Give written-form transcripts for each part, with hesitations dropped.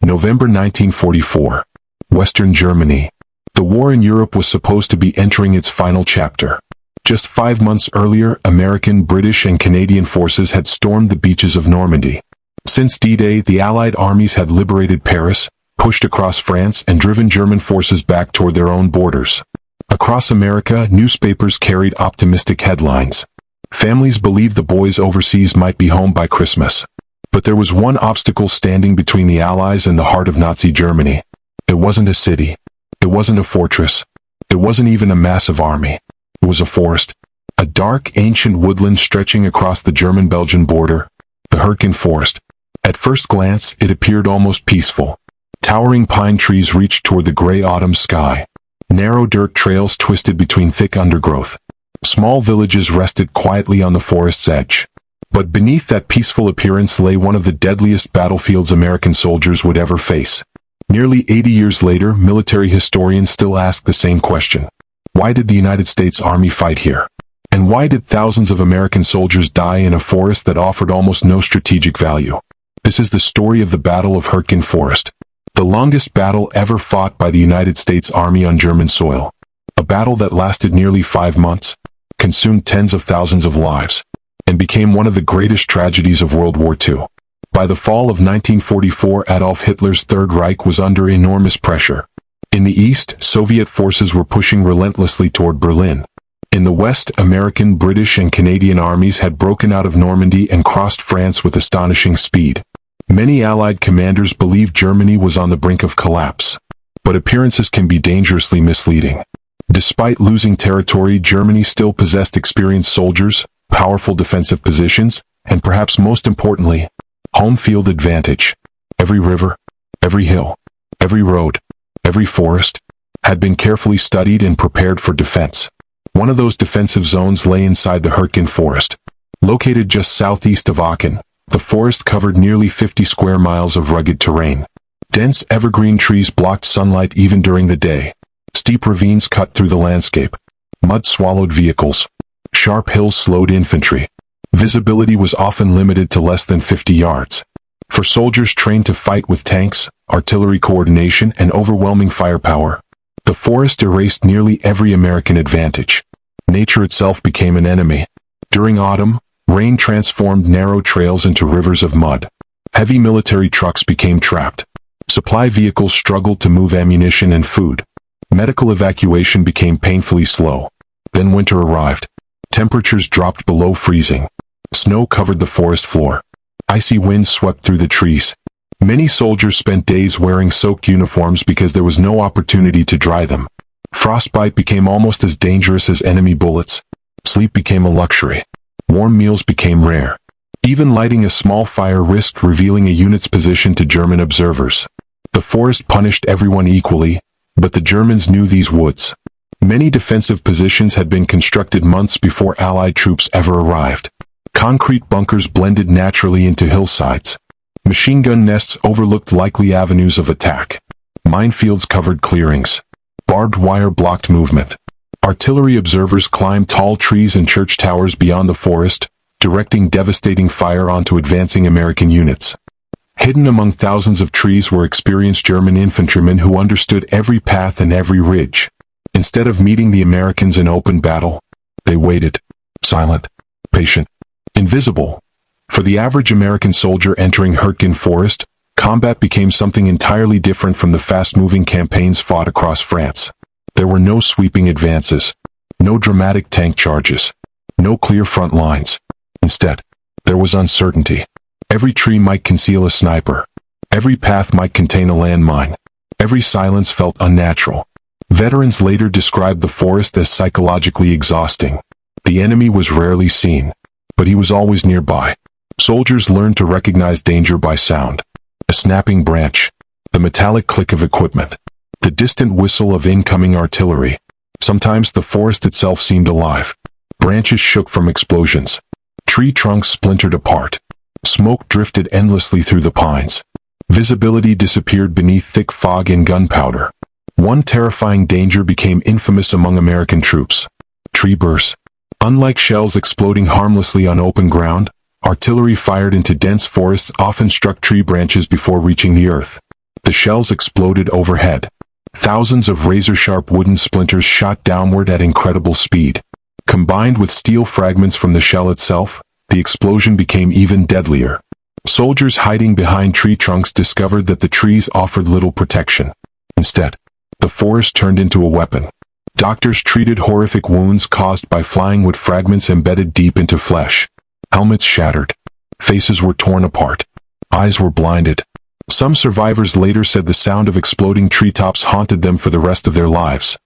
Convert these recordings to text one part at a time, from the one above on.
November 1944. Western Germany. The war in Europe was supposed to be entering its final chapter. Just 5 months earlier, American, British, and Canadian forces had stormed the beaches of Normandy. Since D-Day, the Allied armies had liberated Paris, pushed across France, and driven German forces back toward their own borders. Across America, newspapers carried optimistic headlines. Families believed the boys overseas might be home by Christmas. But there was one obstacle standing between the Allies and the heart of Nazi Germany. It wasn't a city. It wasn't a fortress. It wasn't even a massive army. It was a forest. A dark, ancient woodland stretching across the German-Belgian border. The Hürtgen Forest. At first glance, it appeared almost peaceful. Towering pine trees reached toward the gray autumn sky. Narrow dirt trails twisted between thick undergrowth. Small villages rested quietly on the forest's edge. But beneath that peaceful appearance lay one of the deadliest battlefields American soldiers would ever face. Nearly 80 years later, military historians still ask the same question. Why did the United States Army fight here? And why did thousands of American soldiers die in a forest that offered almost no strategic value? This is the story of the Battle of Hürtgen Forest. The longest battle ever fought by the United States Army on German soil. A battle that lasted nearly 5 months, consumed tens of thousands of lives, and became one of the greatest tragedies of World War II. By the fall of 1944, Adolf Hitler's Third Reich was under enormous pressure. In the east, Soviet forces were pushing relentlessly toward Berlin. In the west, American, British, and Canadian armies had broken out of Normandy and crossed France with astonishing speed. Many Allied commanders believed Germany was on the brink of collapse. But appearances can be dangerously misleading. Despite losing territory, Germany still possessed experienced soldiers, powerful defensive positions, and perhaps most importantly, home field advantage. Every river, every hill, every road, every forest, had been carefully studied and prepared for defense. One of those defensive zones lay inside the Hürtgen Forest. Located just southeast of Aachen, the forest covered nearly 50 square miles of rugged terrain. Dense evergreen trees blocked sunlight even during the day. Steep ravines cut through the landscape. Mud swallowed vehicles. Sharp hills slowed infantry. Visibility was often limited to less than 50 yards. For soldiers trained to fight with tanks, artillery coordination, and overwhelming firepower, the forest erased nearly every American advantage. Nature itself became an enemy. During autumn, rain transformed narrow trails into rivers of mud. Heavy military trucks became trapped. Supply vehicles struggled to move ammunition and food. Medical evacuation became painfully slow. Then winter arrived. Temperatures dropped below freezing. Snow covered the forest floor. Icy winds swept through the trees. Many soldiers spent days wearing soaked uniforms because there was no opportunity to dry them. Frostbite became almost as dangerous as enemy bullets. Sleep became a luxury. Warm meals became rare. Even lighting a small fire risked revealing a unit's position to German observers. The forest punished everyone equally, but the Germans knew these woods. Many defensive positions had been constructed months before Allied troops ever arrived. Concrete bunkers blended naturally into hillsides. Machine gun nests overlooked likely avenues of attack. Minefields covered clearings. Barbed wire blocked movement. Artillery observers climbed tall trees and church towers beyond the forest, directing devastating fire onto advancing American units. Hidden among thousands of trees were experienced German infantrymen who understood every path and every ridge. Instead of meeting the Americans in open battle, they waited, silent, patient, invisible. For the average American soldier entering Hürtgen Forest, combat became something entirely different from the fast-moving campaigns fought across France. There were no sweeping advances, no dramatic tank charges, no clear front lines. Instead, there was uncertainty. Every tree might conceal a sniper. Every path might contain a landmine. Every silence felt unnatural. Veterans later described the forest as psychologically exhausting. The enemy was rarely seen, but he was always nearby. Soldiers learned to recognize danger by sound. A snapping branch, the metallic click of equipment, the distant whistle of incoming artillery. Sometimes the forest itself seemed alive. Branches shook from explosions. Tree trunks splintered apart. Smoke drifted endlessly through the pines. Visibility disappeared beneath thick fog and gunpowder. One terrifying danger became infamous among American troops. Tree bursts. Unlike shells exploding harmlessly on open ground, artillery fired into dense forests often struck tree branches before reaching the earth. The shells exploded overhead. Thousands of razor-sharp wooden splinters shot downward at incredible speed. Combined with steel fragments from the shell itself, the explosion became even deadlier. Soldiers hiding behind tree trunks discovered that the trees offered little protection. Instead, the forest turned into a weapon. Doctors treated horrific wounds caused by flying wood fragments embedded deep into flesh. Helmets shattered. Faces were torn apart. Eyes were blinded. Some survivors later said the sound of exploding treetops haunted them for the rest of their lives.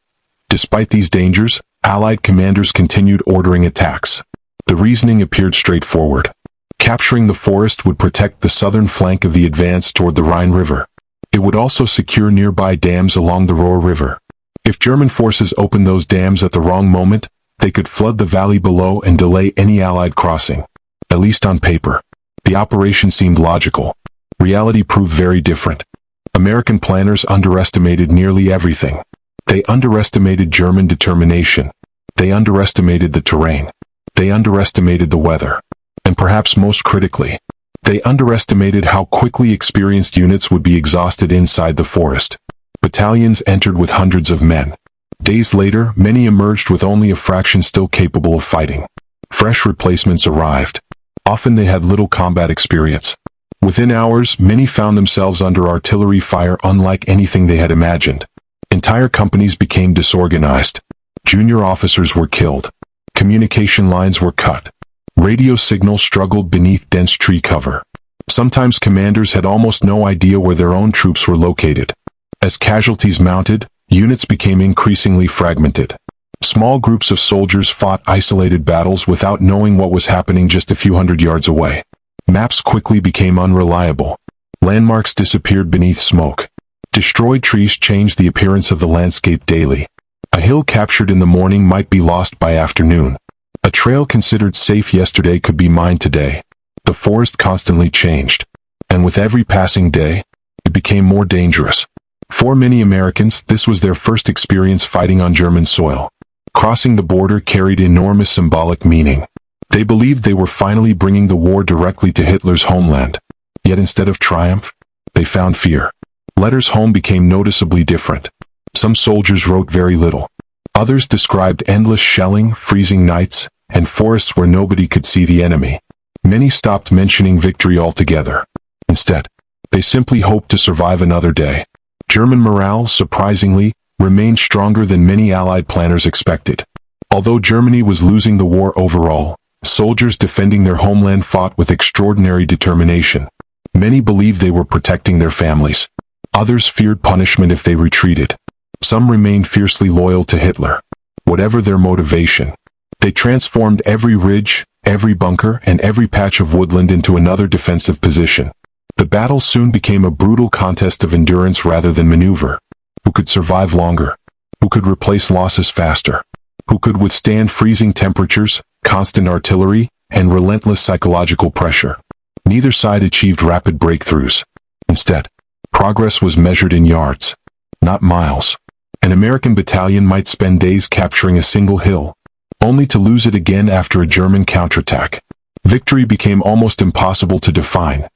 Despite these dangers, Allied commanders continued ordering attacks. The reasoning appeared straightforward. Capturing the forest would protect the southern flank of the advance toward the Rhine River. It would also secure nearby dams along the Ruhr River. If German forces opened those dams at the wrong moment, they could flood the valley below and delay any Allied crossing. At least on paper. The operation seemed logical. Reality proved very different. American planners underestimated nearly everything. They underestimated German determination. They underestimated the terrain. They underestimated the weather. And perhaps most critically, they underestimated how quickly experienced units would be exhausted inside the forest. Battalions entered with hundreds of men. Days later, many emerged with only a fraction still capable of fighting. Fresh replacements arrived. Often they had little combat experience. Within hours, many found themselves under artillery fire unlike anything they had imagined. Entire companies became disorganized. Junior officers were killed. Communication lines were cut. Radio signals struggled beneath dense tree cover. Sometimes commanders had almost no idea where their own troops were located. As casualties mounted, units became increasingly fragmented. Small groups of soldiers fought isolated battles without knowing what was happening just a few hundred yards away. Maps quickly became unreliable. Landmarks disappeared beneath smoke. Destroyed trees changed the appearance of the landscape daily. A hill captured in the morning might be lost by afternoon. A trail considered safe yesterday could be mined today. The forest constantly changed. And with every passing day, it became more dangerous. For many Americans, this was their first experience fighting on German soil. Crossing the border carried enormous symbolic meaning. They believed they were finally bringing the war directly to Hitler's homeland. Yet instead of triumph, they found fear. Letters home became noticeably different. Some soldiers wrote very little. Others described endless shelling, freezing nights, and forests where nobody could see the enemy. Many stopped mentioning victory altogether. Instead, they simply hoped to survive another day. German morale, surprisingly, remained stronger than many Allied planners expected. Although Germany was losing the war overall, soldiers defending their homeland fought with extraordinary determination. Many believed they were protecting their families. Others feared punishment if they retreated. Some remained fiercely loyal to Hitler. Whatever their motivation, they transformed every ridge, every bunker, and every patch of woodland into another defensive position. The battle soon became a brutal contest of endurance rather than maneuver. Who could survive longer? Who could replace losses faster? Who could withstand freezing temperatures, constant artillery, and relentless psychological pressure? Neither side achieved rapid breakthroughs. Instead, progress was measured in yards, not miles. An American battalion might spend days capturing a single hill, only to lose it again after a German counterattack. Victory became almost impossible to define.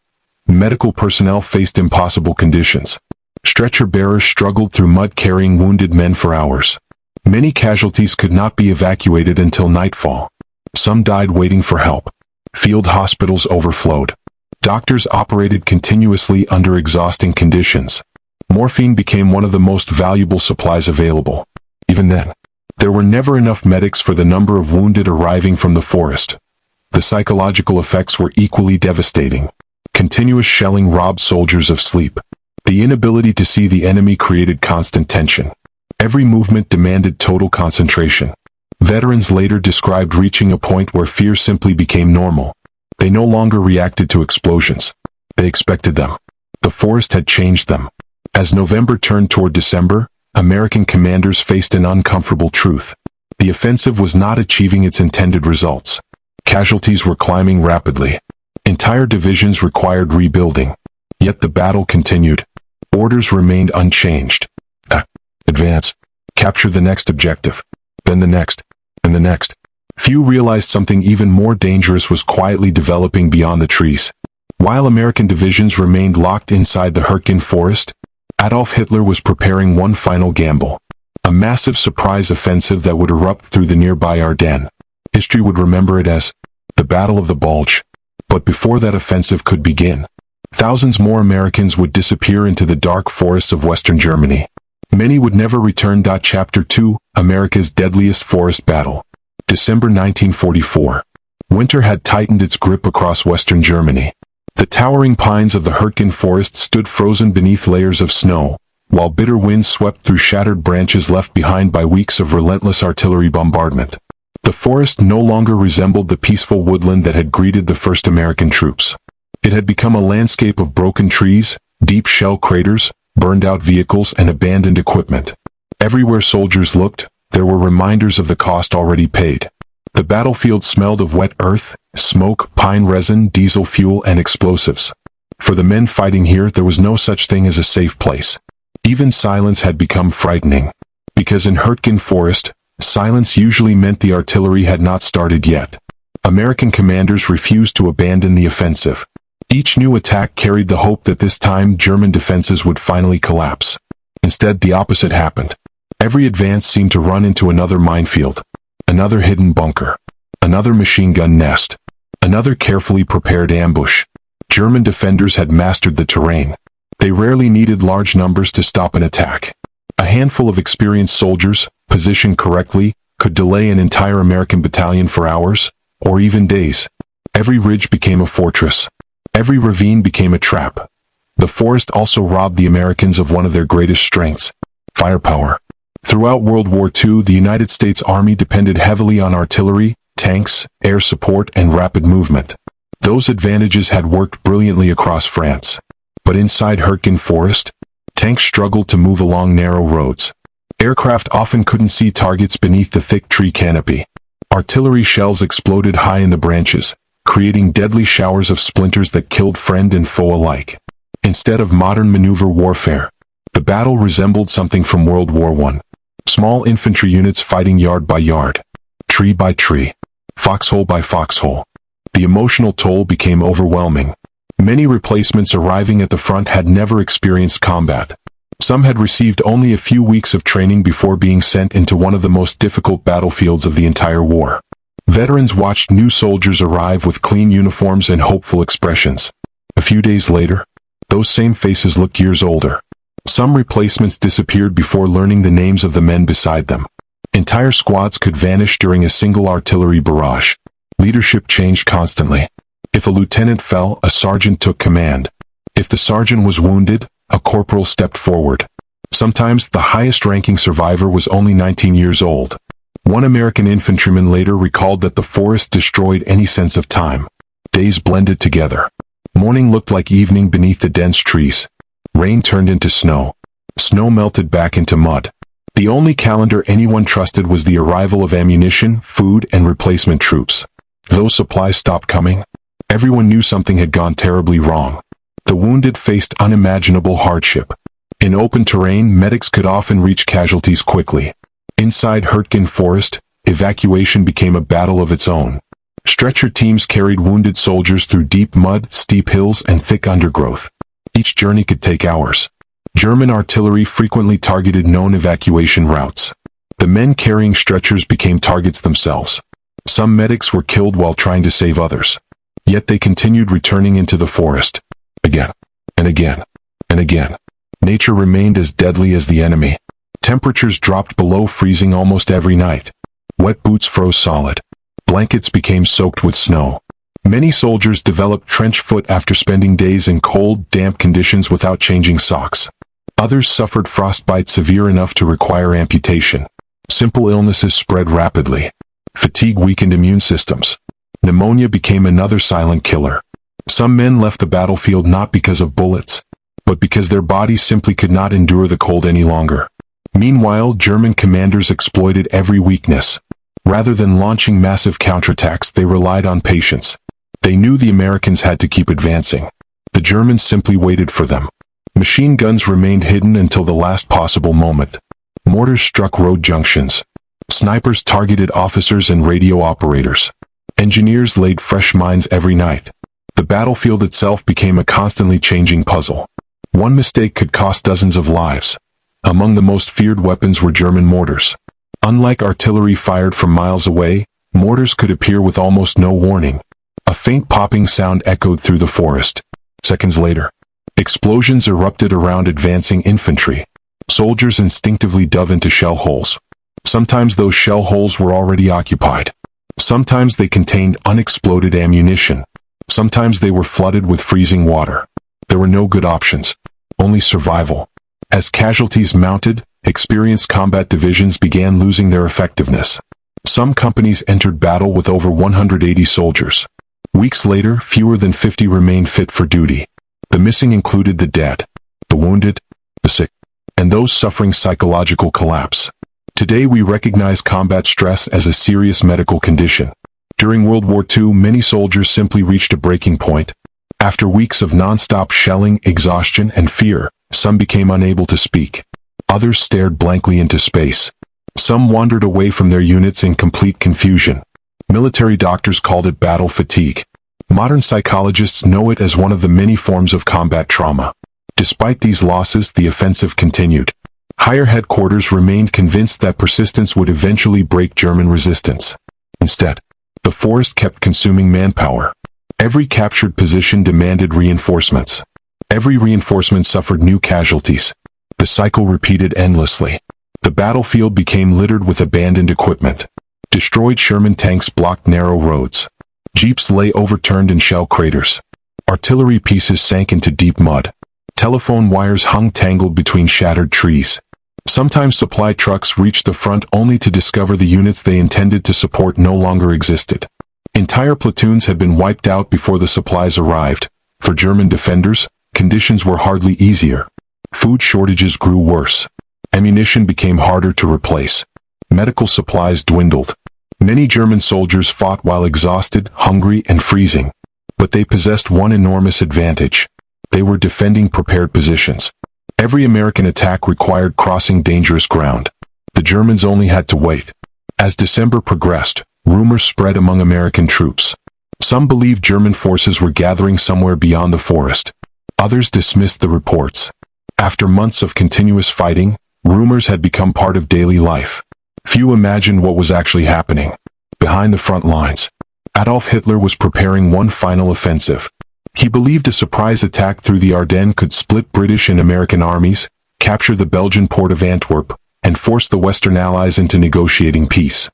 Medical personnel faced impossible conditions. Stretcher bearers struggled through mud carrying wounded men for hours. Many casualties could not be evacuated until nightfall. Some died waiting for help. Field hospitals overflowed. Doctors operated continuously under exhausting conditions. Morphine became one of the most valuable supplies available. Even then, there were never enough medics for the number of wounded arriving from the forest. The psychological effects were equally devastating. Continuous shelling robbed soldiers of sleep. The inability to see the enemy created constant tension. Every movement demanded total concentration. Veterans later described reaching a point where fear simply became normal. They no longer reacted to explosions. They expected them. The forest had changed them. As November turned toward December, American commanders faced an uncomfortable truth. The offensive was not achieving its intended results. Casualties were climbing rapidly. Entire divisions required rebuilding. Yet the battle continued. Orders remained unchanged. Advance. Capture the next objective. Then the next. And the next. Few realized something even more dangerous was quietly developing beyond the trees. While American divisions remained locked inside the Hürtgen Forest, Adolf Hitler was preparing one final gamble. A massive surprise offensive that would erupt through the nearby Ardennes. History would remember it as the Battle of the Bulge. But before that offensive could begin, thousands more Americans would disappear into the dark forests of Western Germany. Many would never return. Chapter 2, America's Deadliest Forest Battle. December 1944. Winter had tightened its grip across Western Germany. The towering pines of the Hürtgen Forest stood frozen beneath layers of snow, while bitter winds swept through shattered branches left behind by weeks of relentless artillery bombardment. The forest no longer resembled the peaceful woodland that had greeted the first American troops. It had become a landscape of broken trees, deep shell craters, burned-out vehicles, and abandoned equipment. Everywhere soldiers looked, there were reminders of the cost already paid. The battlefield smelled of wet earth, smoke, pine resin, diesel fuel, and explosives. For the men fighting here, there was no such thing as a safe place. Even silence had become frightening. Because in Hürtgen Forest, silence usually meant the artillery had not started yet. American commanders refused to abandon the offensive. Each new attack carried the hope that this time German defenses would finally collapse. Instead, the opposite happened. Every advance seemed to run into another minefield. Another hidden bunker. Another machine gun nest. Another carefully prepared ambush. German defenders had mastered the terrain. They rarely needed large numbers to stop an attack. A handful of experienced soldiers, positioned correctly, could delay an entire American battalion for hours, or even days. Every ridge became a fortress. Every ravine became a trap. The forest also robbed the Americans of one of their greatest strengths: firepower. Throughout World War II, the United States Army depended heavily on artillery, tanks, air support, and rapid movement. Those advantages had worked brilliantly across France. But inside Hürtgen Forest, tanks struggled to move along narrow roads. Aircraft often couldn't see targets beneath the thick tree canopy. Artillery shells exploded high in the branches, creating deadly showers of splinters that killed friend and foe alike. Instead of modern maneuver warfare, the battle resembled something from World War I. Small infantry units fighting yard by yard, tree by tree, foxhole by foxhole. The emotional toll became overwhelming. Many replacements arriving at the front had never experienced combat. Some had received only a few weeks of training before being sent into one of the most difficult battlefields of the entire war. Veterans watched new soldiers arrive with clean uniforms and hopeful expressions. A few days later, those same faces looked years older. Some replacements disappeared before learning the names of the men beside them. Entire squads could vanish during a single artillery barrage. Leadership changed constantly. If a lieutenant fell, a sergeant took command. If the sergeant was wounded, a corporal stepped forward. Sometimes the highest-ranking survivor was only 19 years old. One American infantryman later recalled that the forest destroyed any sense of time. Days blended together. Morning looked like evening beneath the dense trees. Rain turned into snow. Snow melted back into mud. The only calendar anyone trusted was the arrival of ammunition, food, and replacement troops. Those supplies stopped coming. Everyone knew something had gone terribly wrong. The wounded faced unimaginable hardship. In open terrain, medics could often reach casualties quickly. Inside Hürtgen Forest, evacuation became a battle of its own. Stretcher teams carried wounded soldiers through deep mud, steep hills, and thick undergrowth. Each journey could take hours. German artillery frequently targeted known evacuation routes. The men carrying stretchers became targets themselves. Some medics were killed while trying to save others. Yet they continued returning into the forest. Again, and again, and again. Nature remained as deadly as the enemy. Temperatures dropped below freezing almost every night. Wet boots froze solid. Blankets became soaked with snow. Many soldiers developed trench foot after spending days in cold, damp conditions without changing socks. Others suffered frostbite severe enough to require amputation. Simple illnesses spread rapidly. Fatigue weakened immune systems. Pneumonia became another silent killer. Some men left the battlefield not because of bullets, but because their bodies simply could not endure the cold any longer. Meanwhile, German commanders exploited every weakness. Rather than launching massive counterattacks, they relied on patience. They knew the Americans had to keep advancing. The Germans simply waited for them. Machine guns remained hidden until the last possible moment. Mortars struck road junctions. Snipers targeted officers and radio operators. Engineers laid fresh mines every night. The battlefield itself became a constantly changing puzzle. One mistake could cost dozens of lives. Among the most feared weapons were German mortars. Unlike artillery fired from miles away, mortars could appear with almost no warning. A faint popping sound echoed through the forest. Seconds later, explosions erupted around advancing infantry. Soldiers instinctively dove into shell holes. Sometimes those shell holes were already occupied. Sometimes they contained unexploded ammunition. Sometimes they were flooded with freezing water. There were no good options, only survival. As casualties mounted, experienced combat divisions began losing their effectiveness. Some companies entered battle with over 180 soldiers. Weeks later, fewer than 50 remained fit for duty. The missing included the dead, the wounded, the sick, and those suffering psychological collapse. Today we recognize combat stress as a serious medical condition. During World War II, many soldiers simply reached a breaking point. After weeks of non-stop shelling, exhaustion, and fear, some became unable to speak. Others stared blankly into space. Some wandered away from their units in complete confusion. Military doctors called it battle fatigue. Modern psychologists know it as one of the many forms of combat trauma. Despite these losses, the offensive continued. Higher headquarters remained convinced that persistence would eventually break German resistance. Instead, the forest kept consuming manpower. Every captured position demanded reinforcements. Every reinforcement suffered new casualties. The cycle repeated endlessly. The battlefield became littered with abandoned equipment. Destroyed Sherman tanks blocked narrow roads. Jeeps lay overturned in shell craters. Artillery pieces sank into deep mud. Telephone wires hung tangled between shattered trees. Sometimes supply trucks reached the front only to discover the units they intended to support no longer existed. Entire platoons had been wiped out before the supplies arrived. For German defenders, conditions were hardly easier. Food shortages grew worse. Ammunition became harder to replace. Medical supplies dwindled. Many German soldiers fought while exhausted, hungry, and freezing. But they possessed one enormous advantage. They were defending prepared positions. Every American attack required crossing dangerous ground. The Germans only had to wait. As December progressed, rumors spread among American troops. Some believed German forces were gathering somewhere beyond the forest. Others dismissed the reports. After months of continuous fighting, rumors had become part of daily life. Few imagined what was actually happening. Behind the front lines, Adolf Hitler was preparing one final offensive. He believed a surprise attack through the Ardennes could split British and American armies, capture the Belgian port of Antwerp, and force the Western Allies into negotiating peace.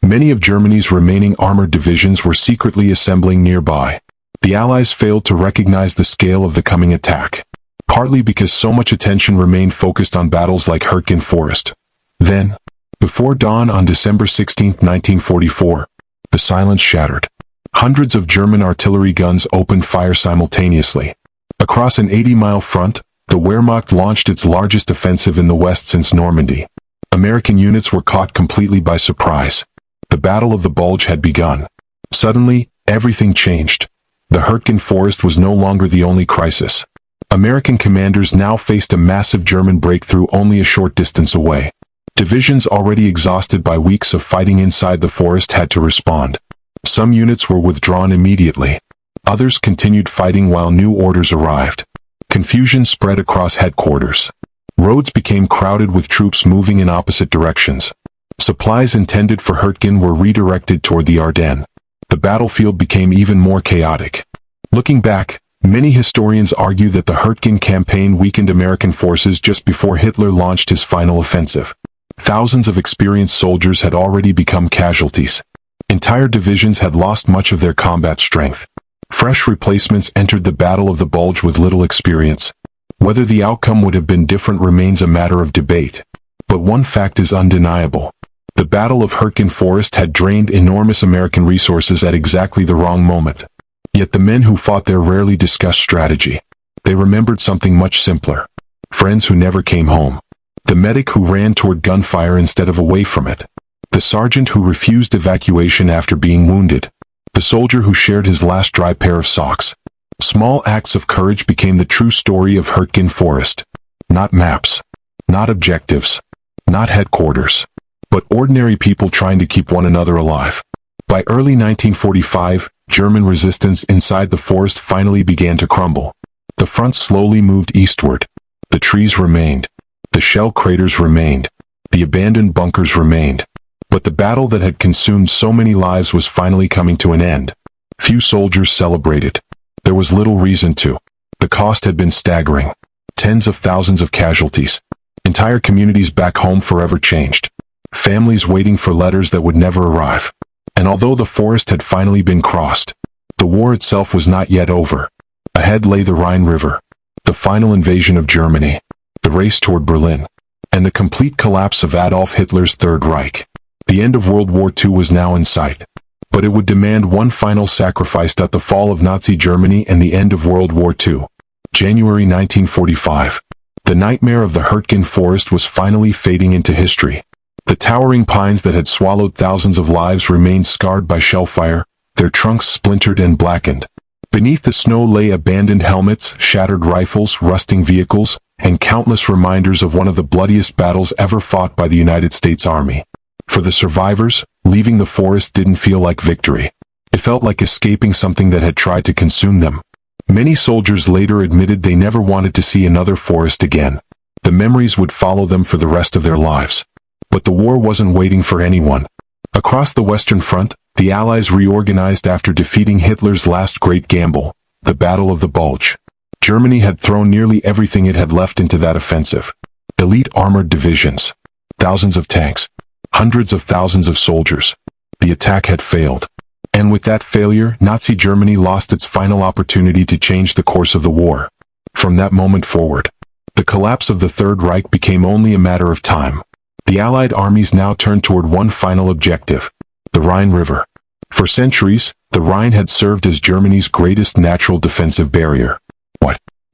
Many of Germany's remaining armored divisions were secretly assembling nearby. The Allies failed to recognize the scale of the coming attack, partly because so much attention remained focused on battles like Hürtgen Forest. Then, before dawn on December 16, 1944, the silence shattered. Hundreds of German artillery guns opened fire simultaneously. Across an 80-mile front, the Wehrmacht launched its largest offensive in the West since Normandy. American units were caught completely by surprise. The Battle of the Bulge had begun. Suddenly, everything changed. The Hürtgen Forest was no longer the only crisis. American commanders now faced a massive German breakthrough only a short distance away. Divisions already exhausted by weeks of fighting inside the forest had to respond. Some units were withdrawn immediately. Others continued fighting while new orders arrived. Confusion spread across headquarters. Roads became crowded with troops moving in opposite directions. Supplies intended for Hürtgen were redirected toward the Ardennes. The battlefield became even more chaotic. Looking back, many historians argue that the Hürtgen campaign weakened American forces just before Hitler launched his final offensive. Thousands of experienced soldiers had already become casualties. Entire divisions had lost much of their combat strength. Fresh replacements entered the Battle of the Bulge with little experience. Whether the outcome would have been different remains a matter of debate. But one fact is undeniable. The Battle of Hürtgen Forest had drained enormous American resources at exactly the wrong moment. Yet the men who fought there rarely discussed strategy. They remembered something much simpler. Friends who never came home. The medic who ran toward gunfire instead of away from it. The sergeant who refused evacuation after being wounded. The soldier who shared his last dry pair of socks. Small acts of courage became the true story of Hürtgen Forest. Not maps. Not objectives. Not headquarters. But ordinary people trying to keep one another alive. By early 1945, German resistance inside the forest finally began to crumble. The front slowly moved eastward. The trees remained. The shell craters remained. The abandoned bunkers remained. But the battle that had consumed so many lives was finally coming to an end. Few soldiers celebrated. There was little reason to. The cost had been staggering. Tens of thousands of casualties. Entire communities back home forever changed. Families waiting for letters that would never arrive. And although the forest had finally been crossed, the war itself was not yet over. Ahead lay the Rhine River, the final invasion of Germany, the race toward Berlin, and the complete collapse of Adolf Hitler's Third Reich. The end of World War II was now in sight, but it would demand one final sacrifice: the fall of Nazi Germany and the end of World War II. January 1945. The nightmare of the Hürtgen Forest was finally fading into history. The towering pines that had swallowed thousands of lives remained scarred by shellfire, their trunks splintered and blackened. Beneath the snow lay abandoned helmets, shattered rifles, rusting vehicles, and countless reminders of one of the bloodiest battles ever fought by the United States Army. For the survivors, leaving the forest didn't feel like victory. It felt like escaping something that had tried to consume them. Many soldiers later admitted they never wanted to see another forest again. The memories would follow them for the rest of their lives. But the war wasn't waiting for anyone. Across the Western Front, the Allies reorganized after defeating Hitler's last great gamble, the Battle of the Bulge. Germany had thrown nearly everything it had left into that offensive. Elite armored divisions, thousands of tanks, hundreds of thousands of soldiers. The attack had failed. And with that failure, Nazi Germany lost its final opportunity to change the course of the war. From that moment forward, the collapse of the Third Reich became only a matter of time. The Allied armies now turned toward one final objective: the Rhine River. For centuries, the Rhine had served as Germany's greatest natural defensive barrier.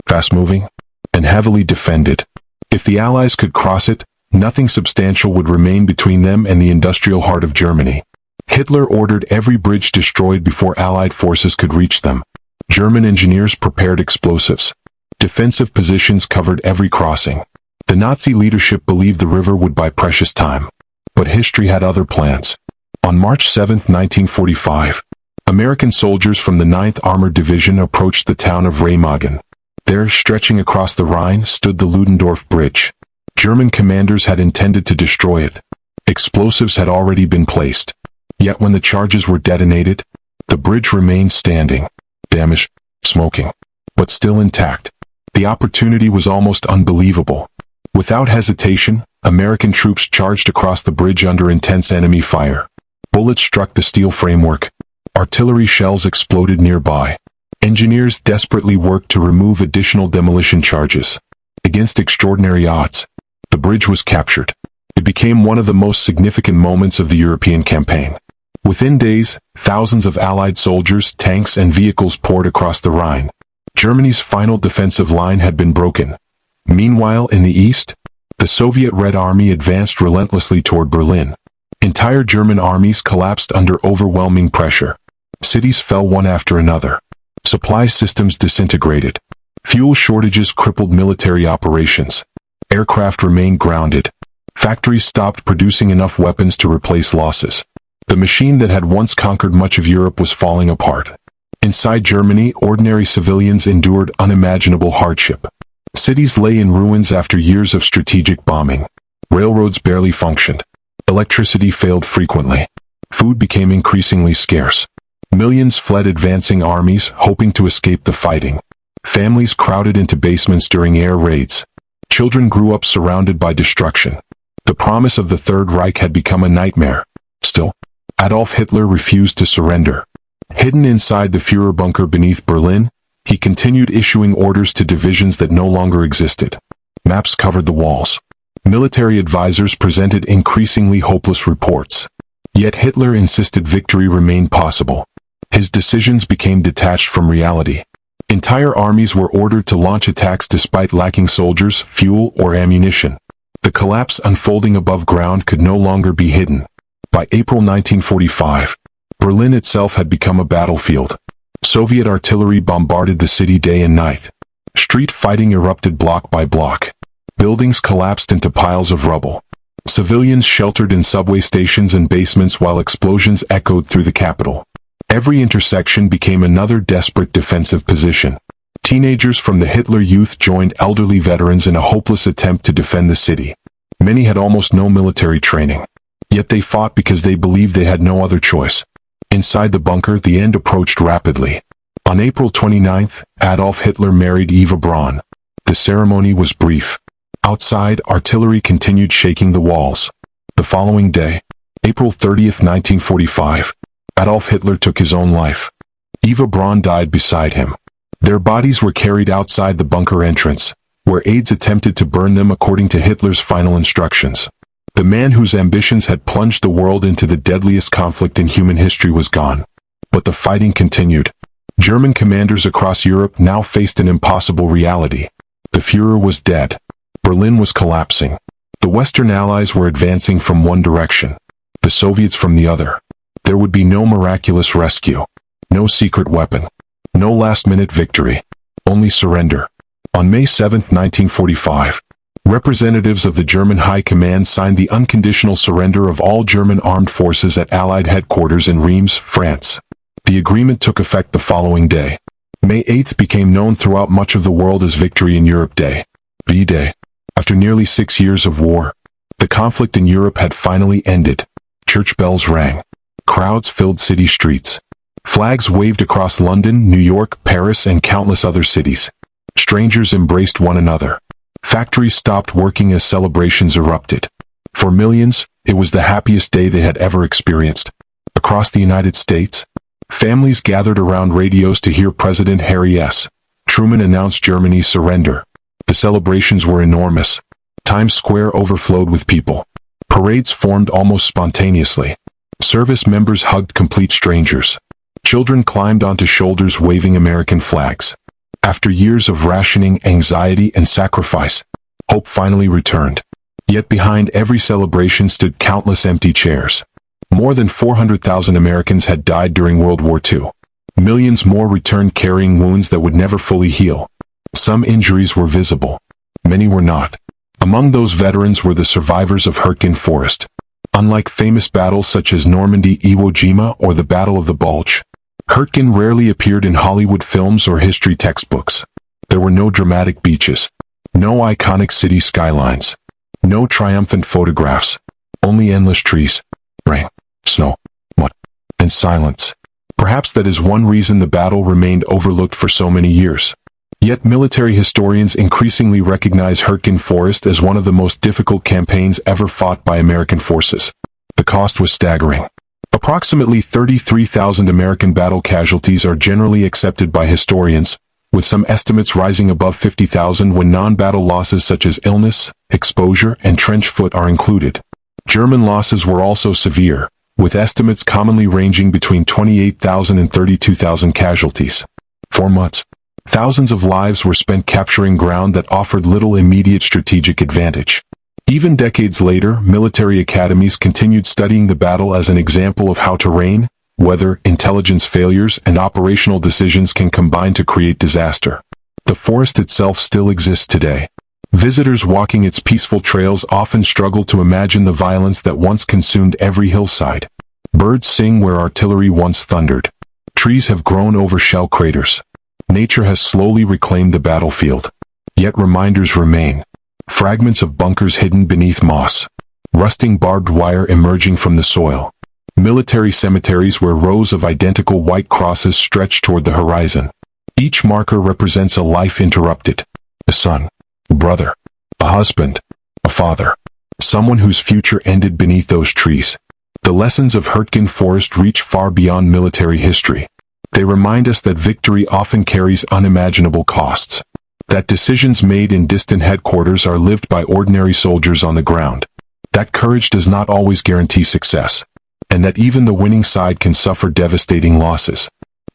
Fast-moving and heavily defended. If the Allies could cross it, nothing substantial would remain between them and the industrial heart of Germany. Hitler ordered every bridge destroyed before Allied forces could reach them. German engineers prepared explosives. Defensive positions covered every crossing. The Nazi leadership believed the river would buy precious time. But history had other plans. On March 7, 1945, American soldiers from the 9th Armored Division approached the town of Remagen. There, stretching across the Rhine, stood the Ludendorff Bridge. German commanders had intended to destroy it. Explosives had already been placed. Yet when the charges were detonated, the bridge remained standing, damaged, smoking, but still intact. The opportunity was almost unbelievable. Without hesitation, American troops charged across the bridge under intense enemy fire. Bullets struck the steel framework. Artillery shells exploded nearby. Engineers desperately worked to remove additional demolition charges. Against extraordinary odds, the bridge was captured. It became one of the most significant moments of the European campaign. Within days, thousands of Allied soldiers, tanks, and vehicles poured across the Rhine. Germany's final defensive line had been broken. Meanwhile, in the east, the Soviet Red Army advanced relentlessly toward Berlin. Entire German armies collapsed under overwhelming pressure. Cities fell one after another. Supply systems disintegrated. Fuel shortages crippled military operations. Aircraft remained grounded. Factories stopped producing enough weapons to replace losses. The machine that had once conquered much of Europe was falling apart. Inside Germany, ordinary civilians endured unimaginable hardship. Cities lay in ruins after years of strategic bombing. Railroads barely functioned. Electricity failed frequently. Food became increasingly scarce. Millions fled advancing armies, hoping to escape the fighting. Families crowded into basements during air raids. Children grew up surrounded by destruction. The promise of the Third Reich had become a nightmare. Still, Adolf Hitler refused to surrender. Hidden inside the Führer bunker beneath Berlin, he continued issuing orders to divisions that no longer existed. Maps covered the walls. Military advisors presented increasingly hopeless reports. Yet Hitler insisted victory remained possible. His decisions became detached from reality. Entire armies were ordered to launch attacks despite lacking soldiers, fuel, or ammunition. The collapse unfolding above ground could no longer be hidden. By April 1945, Berlin itself had become a battlefield. Soviet artillery bombarded the city day and night. Street fighting erupted block by block. Buildings collapsed into piles of rubble. Civilians sheltered in subway stations and basements while explosions echoed through the capital. Every intersection became another desperate defensive position. Teenagers from the Hitler Youth joined elderly veterans in a hopeless attempt to defend the city. Many had almost no military training. Yet they fought because they believed they had no other choice. Inside the bunker, the end approached rapidly. On April 29, Adolf Hitler married Eva Braun. The ceremony was brief. Outside, artillery continued shaking the walls. The following day, April 30, 1945, Adolf Hitler took his own life. Eva Braun died beside him. Their bodies were carried outside the bunker entrance, where aides attempted to burn them according to Hitler's final instructions. The man whose ambitions had plunged the world into the deadliest conflict in human history was gone. But the fighting continued. German commanders across Europe now faced an impossible reality. The Führer was dead. Berlin was collapsing. The Western Allies were advancing from one direction, the Soviets from the other. There would be no miraculous rescue, no secret weapon, no last-minute victory, only surrender. On May 7, 1945, representatives of the German High Command signed the unconditional surrender of all German armed forces at Allied headquarters in Reims, France. The agreement took effect the following day. May 8 became known throughout much of the world as Victory in Europe Day, V-Day. After nearly 6 years of war, the conflict in Europe had finally ended. Church bells rang. Crowds filled city streets. Flags waved across London, New York, Paris, and countless other cities. Strangers embraced one another. Factories stopped working as celebrations erupted. For millions, it was the happiest day they had ever experienced. Across the United States, families gathered around radios to hear President Harry S. Truman announce Germany's surrender. The celebrations were enormous. Times Square overflowed with people. Parades formed almost spontaneously. Service members hugged complete strangers. Children climbed onto shoulders waving American flags. After years of rationing, anxiety, and sacrifice, hope finally returned. Yet behind every celebration stood countless empty chairs. More than 400,000 Americans had died during World War II. Millions more returned carrying wounds that would never fully heal. Some injuries were visible. Many were not. Among those veterans were the survivors of Hürtgen Forest. Unlike famous battles such as Normandy, Iwo Jima, or the Battle of the Bulge, Hürtgen rarely appeared in Hollywood films or history textbooks. There were no dramatic beaches, no iconic city skylines, no triumphant photographs, only endless trees, rain, snow, mud, and silence. Perhaps that is one reason the battle remained overlooked for so many years. Yet military historians increasingly recognize Hürtgen Forest as one of the most difficult campaigns ever fought by American forces. The cost was staggering. Approximately 33,000 American battle casualties are generally accepted by historians, with some estimates rising above 50,000 when non-battle losses such as illness, exposure, and trench foot are included. German losses were also severe, with estimates commonly ranging between 28,000 and 32,000 casualties. For months, thousands of lives were spent capturing ground that offered little immediate strategic advantage. Even decades later, military academies continued studying the battle as an example of how terrain, weather, intelligence failures, and operational decisions can combine to create disaster. The forest itself still exists today. Visitors walking its peaceful trails often struggle to imagine the violence that once consumed every hillside. Birds sing where artillery once thundered. Trees have grown over shell craters. Nature has slowly reclaimed the battlefield. Yet reminders remain. Fragments of bunkers hidden beneath moss. Rusting barbed wire emerging from the soil. Military cemeteries where rows of identical white crosses stretch toward the horizon. Each marker represents a life interrupted. A son, a brother, a husband, a father. Someone whose future ended beneath those trees. The lessons of Hürtgen Forest reach far beyond military history. They remind us that victory often carries unimaginable costs. That decisions made in distant headquarters are lived by ordinary soldiers on the ground. That courage does not always guarantee success. And that even the winning side can suffer devastating losses.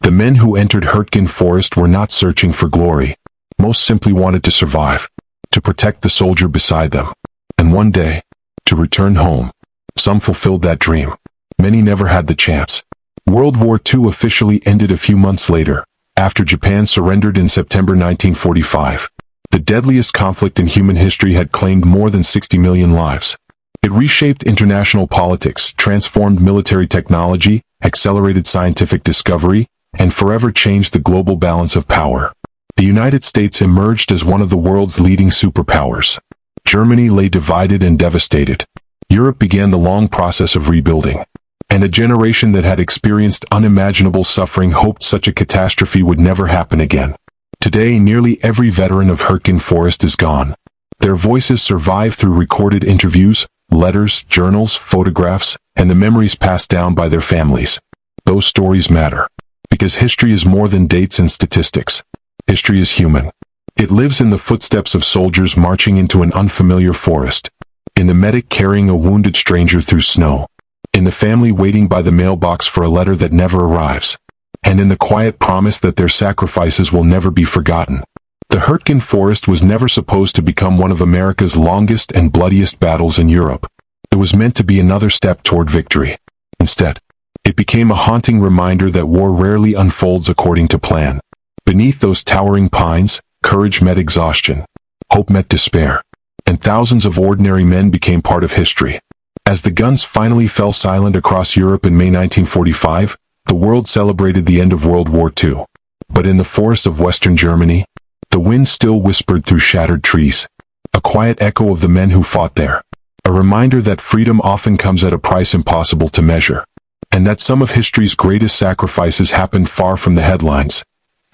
The men who entered Hürtgen Forest were not searching for glory. Most simply wanted to survive, to protect the soldier beside them, and one day, to return home. Some fulfilled that dream. Many never had the chance. World War II officially ended a few months later, after Japan surrendered in September 1945. The deadliest conflict in human history had claimed more than 60 million lives. It reshaped international politics, transformed military technology, accelerated scientific discovery, and forever changed the global balance of power. The The United States emerged as one of the world's leading superpowers. Germany lay divided and devastated. Europe began the long process of rebuilding. And a generation that had experienced unimaginable suffering hoped such a catastrophe would never happen again. Today, nearly every veteran of Hürtgen Forest is gone. Their voices survive through recorded interviews, letters, journals, photographs, and the memories passed down by their families. Those stories matter. Because history is more than dates and statistics. History is human. It lives in the footsteps of soldiers marching into an unfamiliar forest. In the medic carrying a wounded stranger through snow. In the family waiting by the mailbox for a letter that never arrives. And in the quiet promise that their sacrifices will never be forgotten. The Hürtgen Forest was never supposed to become one of America's longest and bloodiest battles in Europe. It was meant to be another step toward victory. Instead, it became a haunting reminder that war rarely unfolds according to plan. Beneath those towering pines, courage met exhaustion, hope met despair, and thousands of ordinary men became part of history. As the guns finally fell silent across Europe in May 1945, the world celebrated the end of World War II. But in the forests of Western Germany, the wind still whispered through shattered trees. A quiet echo of the men who fought there. A reminder that freedom often comes at a price impossible to measure. And that some of history's greatest sacrifices happened far from the headlines.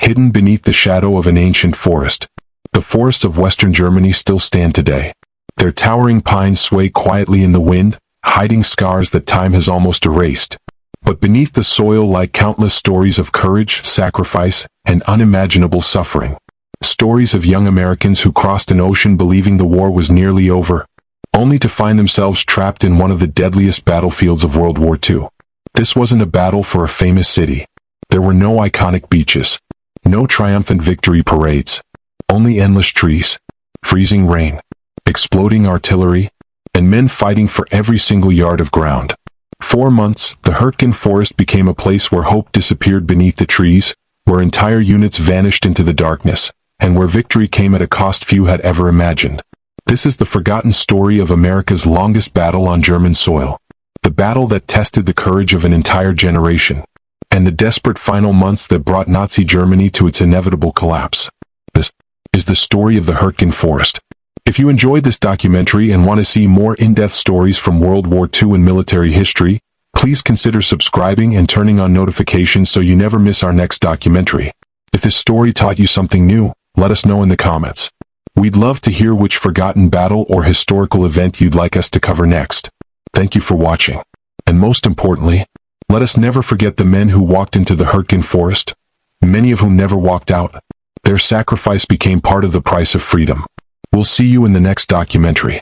Hidden beneath the shadow of an ancient forest. The forests of Western Germany still stand today. Their towering pines sway quietly in the wind, hiding scars that time has almost erased. But beneath the soil lie countless stories of courage, sacrifice, and unimaginable suffering. Stories of young Americans who crossed an ocean believing the war was nearly over, only to find themselves trapped in one of the deadliest battlefields of World War II. This wasn't a battle for a famous city. There were no iconic beaches, no triumphant victory parades, only endless trees, freezing rain, exploding artillery, and men fighting for every single yard of ground. 4 months, the Hürtgen Forest became a place where hope disappeared beneath the trees, where entire units vanished into the darkness, and where victory came at a cost few had ever imagined. This is the forgotten story of America's longest battle on German soil. The battle that tested the courage of an entire generation. And the desperate final months that brought Nazi Germany to its inevitable collapse. This is the story of the Hürtgen Forest. If you enjoyed this documentary and want to see more in-depth stories from World War II and military history, please consider subscribing and turning on notifications so you never miss our next documentary. If this story taught you something new, let us know in the comments. We'd love to hear which forgotten battle or historical event you'd like us to cover next. Thank you for watching. And most importantly, let us never forget the men who walked into the Hürtgen Forest, many of whom never walked out. Their sacrifice became part of the price of freedom. We'll see you in the next documentary.